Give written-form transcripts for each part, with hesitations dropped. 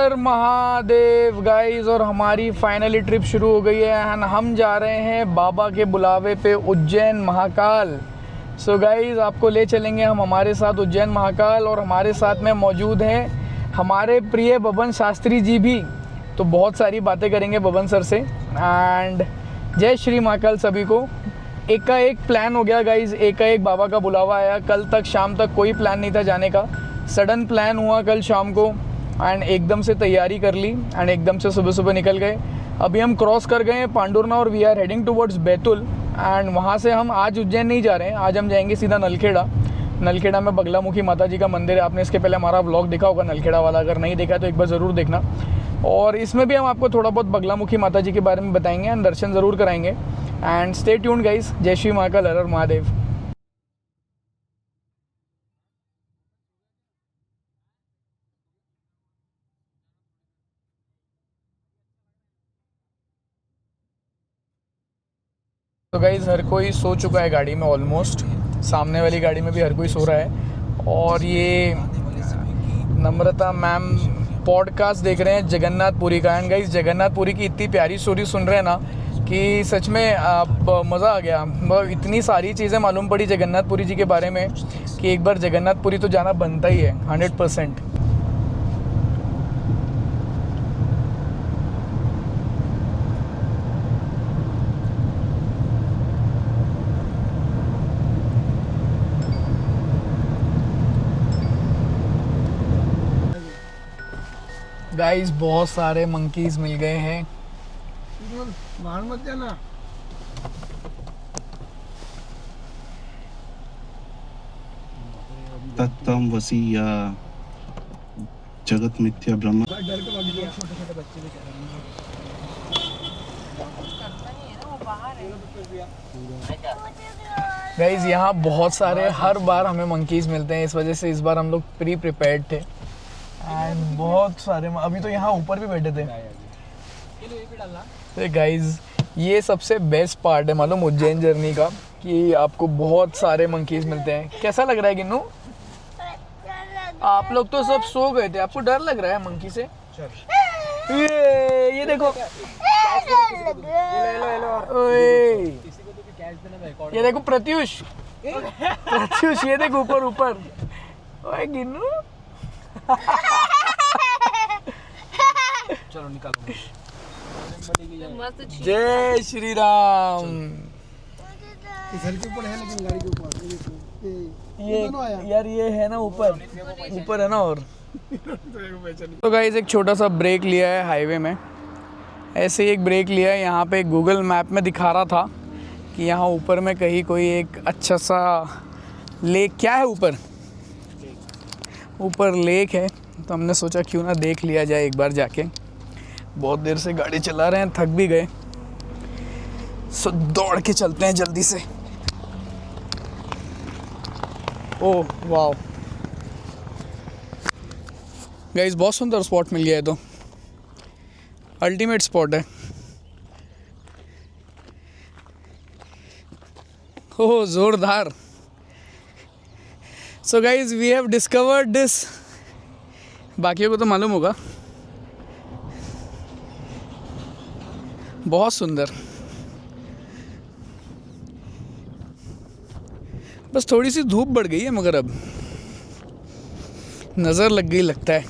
हर Mahadev guys. और हमारी finally trip शुरू हो गई है एंड हम जा रहे हैं बाबा के बुलावे पे उज्जैन महाकाल। सो गाइस आपको ले चलेंगे हम हमारे साथ उज्जैन महाकाल, और हमारे साथ में मौजूद हैं हमारे प्रिय बबन शास्त्री जी भी। तो बहुत सारी बातें करेंगे बबन सर से। एंड जय श्री महाकाल सभी को। एक का एक प्लान हो गया गाइस, एक का एक बाबा का बुलावा आया। कल तक शाम तक कोई प्लान नहीं था जाने का, सडन प्लान हुआ कल शाम को एंड एकदम से तैयारी कर ली एंड एकदम से सुबह सुबह निकल गए। अभी हम क्रॉस कर गए हैं पांडुरना और we are heading towards Betul. And वहाँ से हम आज उज्जैन नहीं जा रहे हैं, आज हम जाएंगे सीधा नलखेड़ा। नलखेड़ा में बगलामुखी माता जी का मंदिर है। आपने इसके पहले हमारा व्लॉग देखा होगा नलखेड़ा वाला, अगर नहीं देखा तो एक बार ज़रूर देखना। और इसमें भी हम आपको थोड़ा बहुत बगलामुखी माता जी के बारे में बताएंगे एंड दर्शन ज़रूर कराएंगे। And stay tuned guys. जय श्री महाकाल, हर हर महादेव। तो गाइज़ हर कोई सो चुका है गाड़ी में ऑलमोस्ट। सामने वाली गाड़ी में भी हर कोई सो रहा है। और ये नम्रता मैम पॉडकास्ट देख रहे हैं जगन्नाथपुरी का। एंड गाइज़ जगन्नाथपुरी की इतनी प्यारी स्टोरी सुन रहे हैं ना कि सच में आप मज़ा आ गया। मतलब इतनी सारी चीज़ें मालूम पड़ी जगन्नाथपुरी जी के बारे में कि एक बार जगन्नाथपुरी तो जाना बनता ही है 100%। गाइस बहुत सारे मंकीज मिल गए हैं। बाहर मत जाना। तत्तम वसी या जगत मिथ्या ब्रह्म। डर के भाग गया। छोटे छोटे बच्चे भी कह रहे हैं। गाइज यहाँ बहुत सारे हर बार हमें मंकीज मिलते हैं, इस वजह से इस बार हम लोग प्री प्रिपेयर्ड थे। एंड बहुत सारे अभी तो यहाँ ऊपर भी बैठे थे। तो गाइज ये सबसे बेस्ट पार्ट है मालूम उज्जैन जर्नी का, कि आपको बहुत सारे मंकीज मिलते हैं। कैसा लग रहा है गिन्नू? आप लोग तो सब सो गए थे, आपको डर लग रहा है मंकी से? ये देखो, ये देखो प्रत्युष, प्रत्युष ये देखो ऊपर ऊपर। ओए गिन्नू चलो निकालो। जय श्री राम। घर के ऊपर है लेकिन गाड़ी के ऊपर ये यार ये है ना ऊपर, ऊपर है ना। और तो गाइस एक छोटा सा ब्रेक लिया है हाईवे में। ऐसे ही एक ब्रेक लिया है। यहाँ पे गूगल मैप में दिखा रहा था कि यहाँ ऊपर में कहीं कोई एक अच्छा सा लेक, क्या है ऊपर, ऊपर लेक है। तो हमने सोचा क्यों ना देख लिया जाए एक बार जाके। बहुत देर से गाड़ी चला रहे हैं, थक भी गए, सो दौड़ के चलते हैं जल्दी से। ओह वाह गाइस बहुत सुंदर स्पॉट मिल गया है, तो अल्टीमेट स्पॉट है। ओह जोरदार। So guys we have discovered this. बाकियों को तो मालूम होगा। बहुत सुंदर। बस थोड़ी सी धूप बढ़ गई है, मगर अब नज़र लग गई लगता है।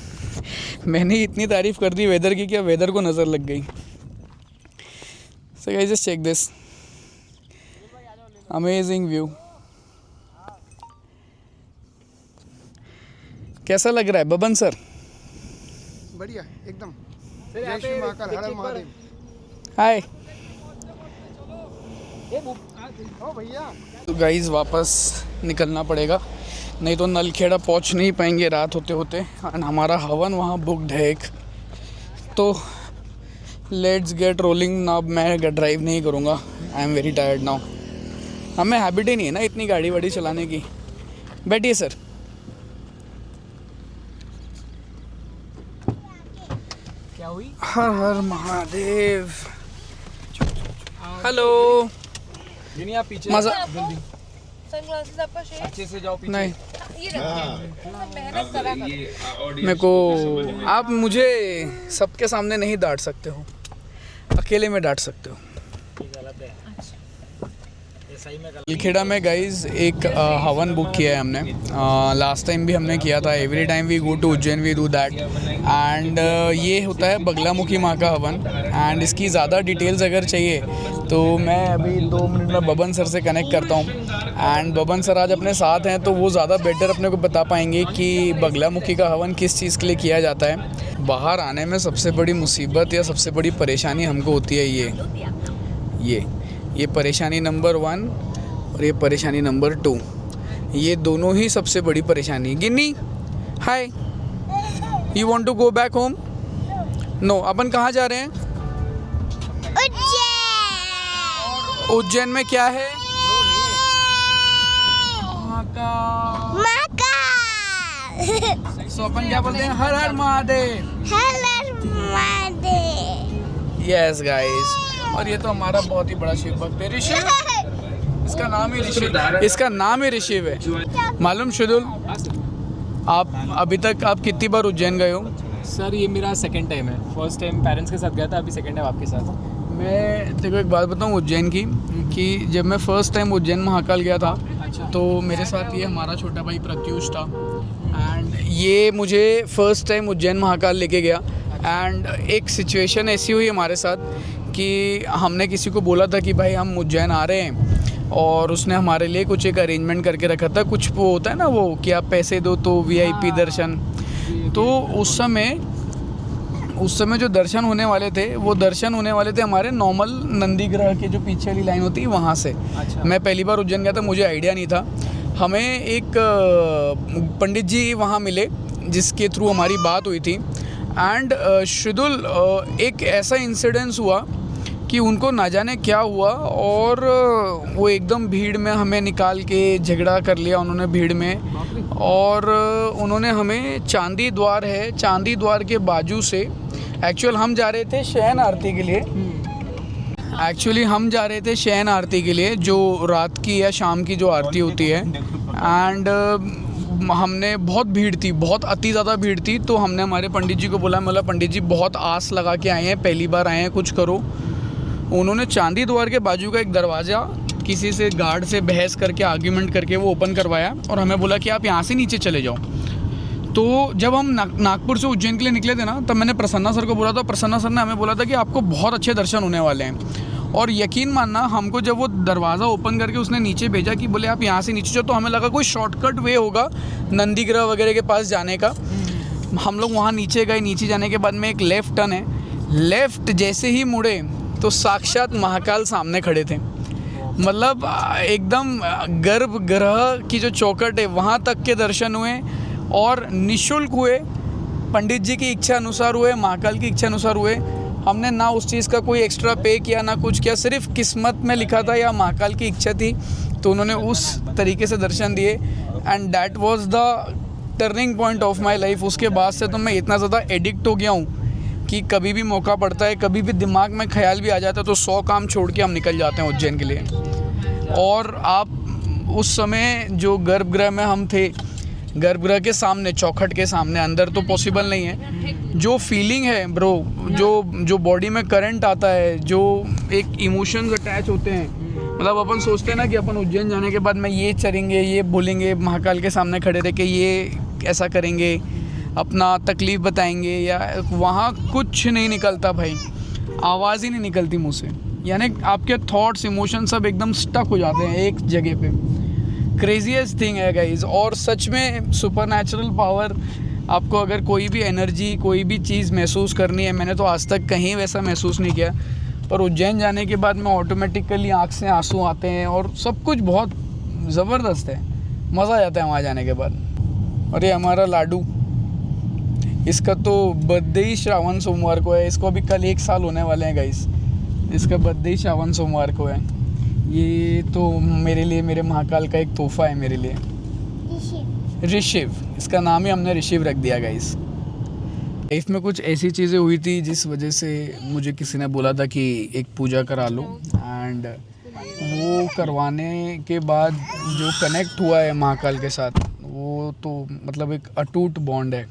मैंने इतनी तारीफ़ कर दी वेदर की, क्या वेदर को नज़र लग गई। So guys just check this amazing view. कैसा लग रहा है बबन सर? बढ़िया एकदम। जय श्री महाकाल, हर हर महादेव। हाय। ओ भैया। तो गाइस वापस निकलना पड़ेगा, नहीं तो नलखेड़ा पहुंच नहीं पाएंगे रात होते होते। एंड हमारा हवन वहाँ बुकड है एक। तो लेट्स गेट रोलिंग ना। मैं ड्राइव नहीं करूँगा, I am very tired now. हमें हैबिट ही नहीं है ना इतनी गाड़ी वाड़ी चलाने की। बैठिए सर। क्या हुई? हर हर महादेव। हेलो। आप पीछे मजा सनग्लासेस आपका शेड अच्छे से जाओ पीछे। नहीं मेरे को आप मुझे सबके सामने नहीं डांट सकते हो, अकेले में डांट सकते हो। खेड़ा में गाइज एक हवन बुक किया है हमने, लास्ट टाइम भी हमने किया था। Every time we go to Ujjain we do that. And ये होता है बगलामुखी माँ का हवन। एंड इसकी ज़्यादा डिटेल्स अगर चाहिए तो मैं अभी 2 मिनट में बबन सर से कनेक्ट करता हूँ। एंड बबन सर आज अपने साथ हैं तो वो ज़्यादा बेटर अपने को बता पाएंगे कि बगलामुखी का हवन किस चीज़ के लिए किया जाता है। बाहर आने में सबसे बड़ी मुसीबत या सबसे बड़ी परेशानी हमको होती है ये परेशानी नंबर 1 और ये परेशानी नंबर 2, ये दोनों ही सबसे बड़ी परेशानी। Ginni hi, you want to go back home? No. अपन कहाँ जा रहे हैं? उज्जैन में क्या है? सो अपन क्या बोलते हैं? हर हर महादेव। यस गाइस, और ये तो हमारा बहुत ही बड़ा शिव भक्त है, ऋषिव। इसका नाम ही ऋषिव है। मालूम शुदुल, आप अभी तक आप कितनी बार उज्जैन गए हो? सर ये मेरा सेकंड टाइम है। फर्स्ट टाइम पेरेंट्स के साथ गया था, अभी सेकंड टाइम आपके साथ। मैं देखो एक बात बताऊं उज्जैन की, कि जब मैं फ़र्स्ट टाइम उज्जैन महाकाल गया था तो मेरे साथ ये हमारा छोटा भाई प्रत्युष था। एंड ये मुझे फ़र्स्ट टाइम उज्जैन महाकाल लेके गया। एंड एक सिचुएशन ऐसी हुई हमारे साथ कि हमने किसी को बोला था कि भाई हम उज्जैन आ रहे हैं, और उसने हमारे लिए कुछ एक अरेंजमेंट करके रखा था। कुछ वो होता है ना वो कि आप पैसे दो तो VIP दर्शन। तो उस समय जो दर्शन होने वाले थे वो दर्शन होने वाले थे हमारे नॉर्मल नंदी ग्रह की जो पीछे वाली लाइन होती है वहाँ से। अच्छा। मैं पहली बार उज्जैन गया था, मुझे आइडिया नहीं था। हमें एक पंडित जी वहाँ मिले जिसके थ्रू हमारी बात हुई थी। एंड शुदुल एक ऐसा इंसिडेंस हुआ कि उनको ना जाने क्या हुआ, और वो एकदम भीड़ में हमें निकाल के झगड़ा कर लिया उन्होंने भीड़ में। और उन्होंने हमें चांदी द्वार के बाजू से, एक्चुअल हम जा रहे थे शयन आरती के लिए, जो रात की या शाम की जो आरती होती है। एंड हमने बहुत भीड़ थी, बहुत अति ज़्यादा भीड़ थी। तो हमने हमारे पंडित जी को बोला पंडित जी बहुत आस लगा के आए हैं, पहली बार आए हैं, कुछ करो। उन्होंने चांदी द्वार के बाजू का एक दरवाज़ा किसी से गार्ड से बहस करके आर्ग्यूमेंट करके वो ओपन करवाया, और हमें बोला कि आप यहाँ से नीचे चले जाओ। तो जब हम नागपुर से उज्जैन के लिए निकले थे ना, तब मैंने प्रसन्ना सर को बोला था। प्रसन्ना सर ने हमें बोला था कि आपको बहुत अच्छे दर्शन होने वाले हैं। और यकीन मानना, हमको जब वो दरवाज़ा ओपन करके उसने नीचे भेजा कि बोले आप यहाँ से नीचे जाओ, तो हमें लगा कोई शॉर्टकट वे होगा नंदी ग्रह वगैरह के पास जाने का। हम लोग वहाँ नीचे गए। नीचे जाने के बाद में एक लेफ़्ट टर्न है, लेफ़्ट जैसे ही मुड़े तो साक्षात महाकाल सामने खड़े थे। मतलब एकदम गर्भगृह की जो चौखट है वहाँ तक के दर्शन हुए, और निःशुल्क हुए, पंडित जी की इच्छा अनुसार हुए, महाकाल की इच्छा अनुसार हुए। हमने ना उस चीज़ का कोई एक्स्ट्रा पे किया ना कुछ किया, सिर्फ किस्मत में लिखा था या महाकाल की इच्छा थी तो उन्होंने उस तरीके से दर्शन दिए। And that was the turning point of my life. उसके बाद से तो मैं इतना ज़्यादा एडिक्ट हो गया हूँ कि कभी भी मौका पड़ता है, कभी भी दिमाग में ख्याल भी आ जाता है तो 100 काम छोड़ के हम निकल जाते हैं उज्जैन के लिए। और आप उस समय जो गर्भगृह में हम थे, गर्भगृह के सामने, चौखट के सामने, अंदर तो पॉसिबल नहीं है। जो फीलिंग है ब्रो, जो बॉडी में करंट आता है, जो एक इमोशंस अटैच होते हैं। मतलब अपन सोचते हैं ना कि अपन उज्जैन जाने के बाद में ये चलेंगे, ये बोलेंगे, महाकाल के सामने खड़े रह के ये ऐसा करेंगे, अपना तकलीफ़ बताएंगे, या वहाँ कुछ नहीं निकलता भाई, आवाज़ ही नहीं निकलती मुँह से। यानी आपके थॉट्स, इमोशन सब एकदम स्टक हो जाते हैं एक जगह पे। क्रेजीएस्ट थिंग है गाइज। और सच में सुपरनैचुरल पावर, आपको अगर कोई भी एनर्जी, कोई भी चीज़ महसूस करनी है, मैंने तो आज तक कहीं वैसा महसूस नहीं किया, पर उज्जैन जाने के बाद में ऑटोमेटिकली आँख से आंसू आते हैं, और सब कुछ बहुत ज़बरदस्त है, मज़ा आ जाता है वहाँ जाने के बाद। और ये हमारा लाडू, इसका तो बर्थडे ही श्रावण सोमवार को है। इसको अभी कल 1 साल होने वाले हैं गाइस। इसका बर्थडे ही श्रावण सोमवार को है। ये तो मेरे लिए, मेरे महाकाल का एक तोहफा है मेरे लिए। ऋषिव, इसका नाम ही हमने ऋषिव रख दिया गाइस। लाइफ में कुछ ऐसी चीज़ें हुई थी जिस वजह से मुझे किसी ने बोला था कि एक पूजा करा लो, एंड वो करवाने के बाद जो कनेक्ट हुआ है महाकाल के साथ, वो वो तो मतलब एक अटूट बॉन्ड है,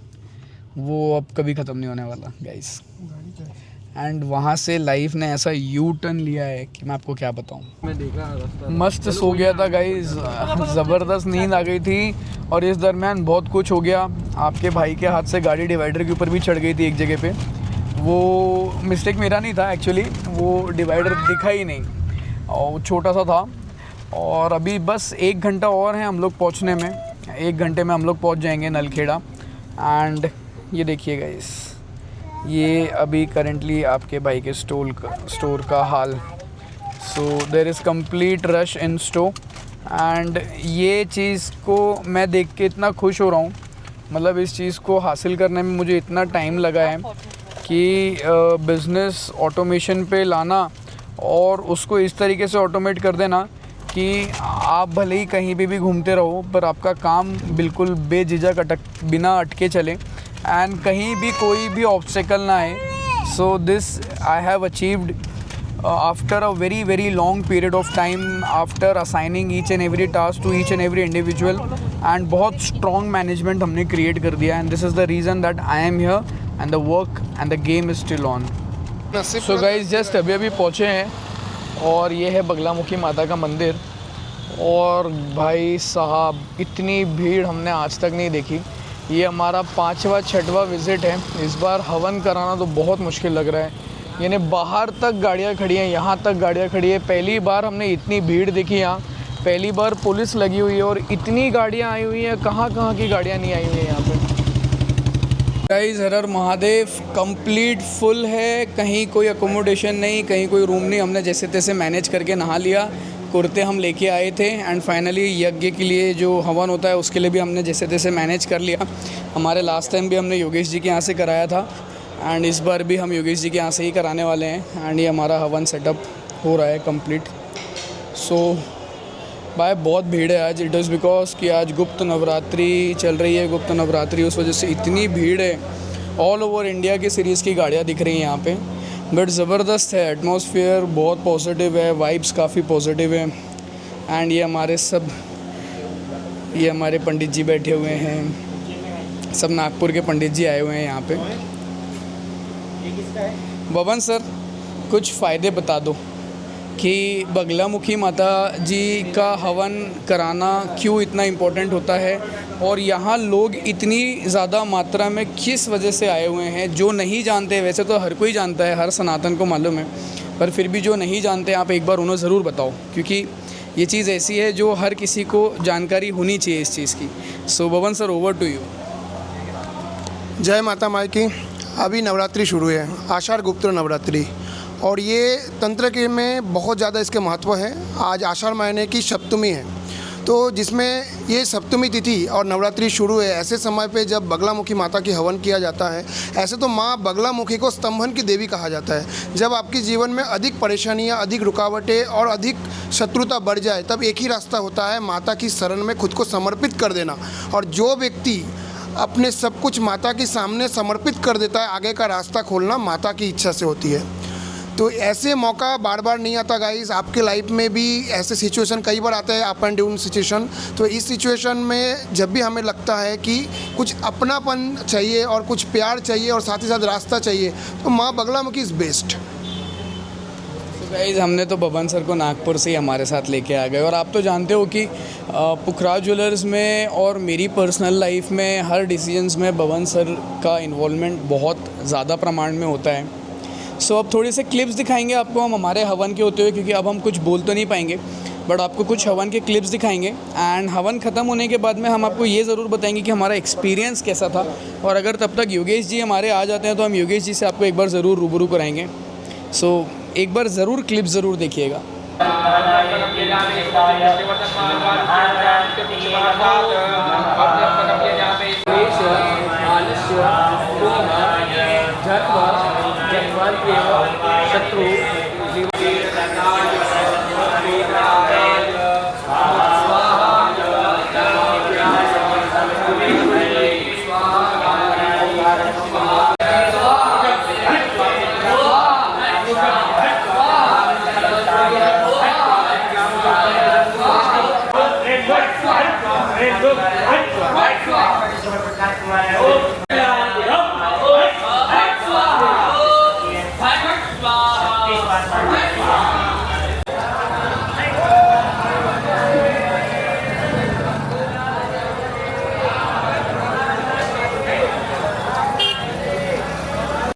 वो अब कभी ख़त्म नहीं होने वाला गाइस। एंड वहाँ से लाइफ ने ऐसा यू टर्न लिया है कि मैं आपको क्या बताऊँ। मैं देखा रास्ता मस्त सो गया था गाइस, ज़बरदस्त नींद आ गई थी और इस दरमियान बहुत कुछ हो गया। आपके भाई के हाथ से गाड़ी डिवाइडर के ऊपर भी चढ़ गई थी एक जगह पे। वो मिस्टेक मेरा नहीं था एक्चुअली, वो डिवाइडर दिखा ही नहीं और छोटा सा था। और अभी बस 1 घंटा और है हम लोग पहुंचने में, 1 घंटे में हम लोग पहुंच जाएंगे नलखेड़ा। एंड ये देखिए गाइस, ये अभी करेंटली आपके भाई के स्टोर का हाल। So there is complete rush in store. And ये चीज़ को मैं देख के इतना खुश हो रहा हूँ, मतलब इस चीज़ को हासिल करने में मुझे इतना टाइम लगा है कि बिज़नेस ऑटोमेशन पे लाना और उसको इस तरीके से ऑटोमेट कर देना कि आप भले ही कहीं पे भी घूमते रहो पर आपका काम बिल्कुल बेझिझक बिना अटके चले एंड कहीं भी कोई भी ऑब्स्टेकल ना आए। So this I have achieved after a very long period of time, after assigning each and every task to each and every individual, and बहुत strong management हमने create कर दिया। and this is the reason that I am here and the work and the game is still on. So guys, just अभी पहुँचे हैं और ये है बगलामुखी माता का मंदिर। और भाई साहब इतनी भीड़ हमने आज तक नहीं देखी। ये हमारा 5वां 6वां विज़िट है। इस बार हवन कराना तो बहुत मुश्किल लग रहा है, यानी बाहर तक गाड़ियाँ खड़ी हैं, यहाँ तक गाड़ियाँ खड़ी है। पहली बार हमने इतनी भीड़ देखी यहाँ, पहली बार पुलिस लगी हुई है और इतनी गाड़ियाँ आई हुई हैं। कहाँ की गाड़ियाँ नहीं आई हुई हैं यहाँ पे। गाइस हर हर महादेव, कंप्लीट फुल है, कहीं कोई अकोमोडेशन नहीं, कहीं कोई रूम नहीं। हमने जैसे तैसे मैनेज करके नहा लिया। कुर्ते हम लेके आए थे एंड फाइनली यज्ञ के लिए जो हवन होता है उसके लिए भी हमने जैसे तैसे मैनेज कर लिया। हमारे लास्ट टाइम भी हमने योगेश जी के यहाँ से कराया था एंड इस बार भी हम योगेश जी के यहाँ से ही कराने वाले हैं। एंड ये हमारा हवन सेटअप हो रहा है कंप्लीट। सो भाई बहुत भीड़ है आज। इट इज़ बिकॉज कि आज गुप्त नवरात्रि चल रही है, गुप्त नवरात्रि, उस वजह से इतनी भीड़ है। ऑल ओवर इंडिया की सीरीज़ की गाड़ियाँ दिख रही हैं यहाँ पे, बट ज़बरदस्त है। एटमॉस्फेयर बहुत पॉजिटिव है, वाइब्स काफ़ी पॉजिटिव है। एंड ये हमारे पंडित जी बैठे हुए हैं, सब नागपुर के पंडित जी आए हुए हैं यहाँ पे। बबन सर कुछ फ़ायदे बता दो कि बगलामुखी माता जी का हवन कराना क्यों इतना इम्पोर्टेंट होता है और यहाँ लोग इतनी ज़्यादा मात्रा में किस वजह से आए हुए हैं। जो नहीं जानते, वैसे तो हर कोई जानता है, हर सनातन को मालूम है, पर फिर भी जो नहीं जानते आप एक बार उन्हें ज़रूर बताओ, क्योंकि ये चीज़ ऐसी है जो हर किसी को जानकारी होनी चाहिए इस चीज़ की। So Baban sir over to you. जय माता माई की। अभी नवरात्रि शुरू है, आषाढ़ गुप्त नवरात्रि, और ये तंत्र के में बहुत ज़्यादा इसके महत्व है। आज आषाढ़ महीने की सप्तमी है, तो जिसमें ये सप्तमी तिथि और नवरात्रि शुरू है। ऐसे समय पे जब बगलामुखी माता की हवन किया जाता है, ऐसे तो माँ बगलामुखी को स्तंभन की देवी कहा जाता है। जब आपके जीवन में अधिक परेशानियाँ, अधिक रुकावटें और अधिक शत्रुता बढ़ जाए, तब एक ही रास्ता होता है, माता की शरण में खुद को समर्पित कर देना। और जो व्यक्ति अपने सब कुछ माता के सामने समर्पित कर देता है, आगे का रास्ता खोलना माता की इच्छा से होती है। तो ऐसे मौका बार बार नहीं आता गाइस। आपके लाइफ में भी ऐसे सिचुएशन कई बार आता है, अप एंड डाउन सिचुएशन। तो इस सिचुएशन में जब भी हमें लगता है कि कुछ अपनापन चाहिए और कुछ प्यार चाहिए और साथ ही साथ रास्ता चाहिए, तो माँ बगलामुखी इज़ बेस्ट। तो गाइस हमने तो बबन सर को नागपुर से ही हमारे साथ लेके आ गए। और आप तो जानते हो कि पुखराज ज्वेलर्स में और मेरी पर्सनल लाइफ में हर डिसीजंस में बबन सर का इन्वॉल्वमेंट बहुत ज़्यादा प्रमाण में होता है। सो अब थोड़े से क्लिप्स दिखाएंगे आपको हम हमारे हवन के होते हुए, क्योंकि अब हम कुछ बोल तो नहीं पाएंगे, बट आपको कुछ हवन के क्लिप्स दिखाएंगे। एंड हवन ख़त्म होने के बाद में हम आपको ये ज़रूर बताएंगे कि हमारा एक्सपीरियंस कैसा था। और अगर तब तक योगेश जी हमारे आ जाते हैं तो हम योगेश जी से आपको एक बार ज़रूर रूबरू कराएंगे। सो एक बार ज़रूर क्लिप ज़रूर देखिएगा। शत्रु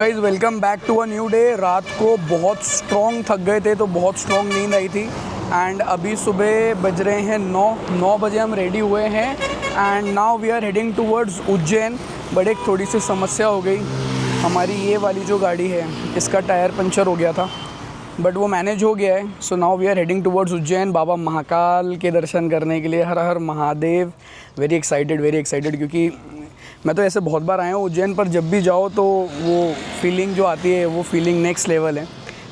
guys welcome back to a new day. रात को बहुत स्ट्रॉन्ग थक गए थे तो बहुत स्ट्रॉन्ग नींद आई थी एंड अभी सुबह बज रहे हैं 9 बजे हम रेडी हुए हैं and now we are heading towards Ujjain. But एक थोड़ी सी समस्या हो गई, हमारी ये वाली जो गाड़ी है इसका टायर पंचर हो गया था बट वो मैनेज हो गया है। So now we are heading towards Ujjain Baba Mahakal के दर्शन करने के लिए। हर हर महादेव। वेरी एक्साइटेड क्योंकि मैं तो ऐसे बहुत बार आया हूँ उज्जैन, पर जब भी जाओ तो वो फीलिंग जो आती है वो फीलिंग नेक्स्ट लेवल है।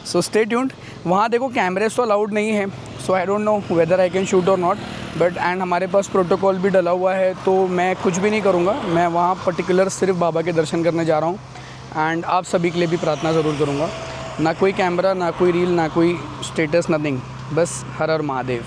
So stay tuned. वहाँ देखो कैमरेज तो अलाउड नहीं है, so I don't know whether I can shoot और नॉट, बट एंड हमारे पास प्रोटोकॉल भी डला हुआ है तो मैं कुछ भी नहीं करूँगा। मैं वहाँ पर्टिकुलर सिर्फ बाबा के दर्शन करने जा रहा हूँ एंड आप सभी के लिए भी प्रार्थना ज़रूर करूँगा। ना कोई कैमरा, ना कोई रील, ना कोई स्टेटस, नथिंग, बस हर हर महादेव।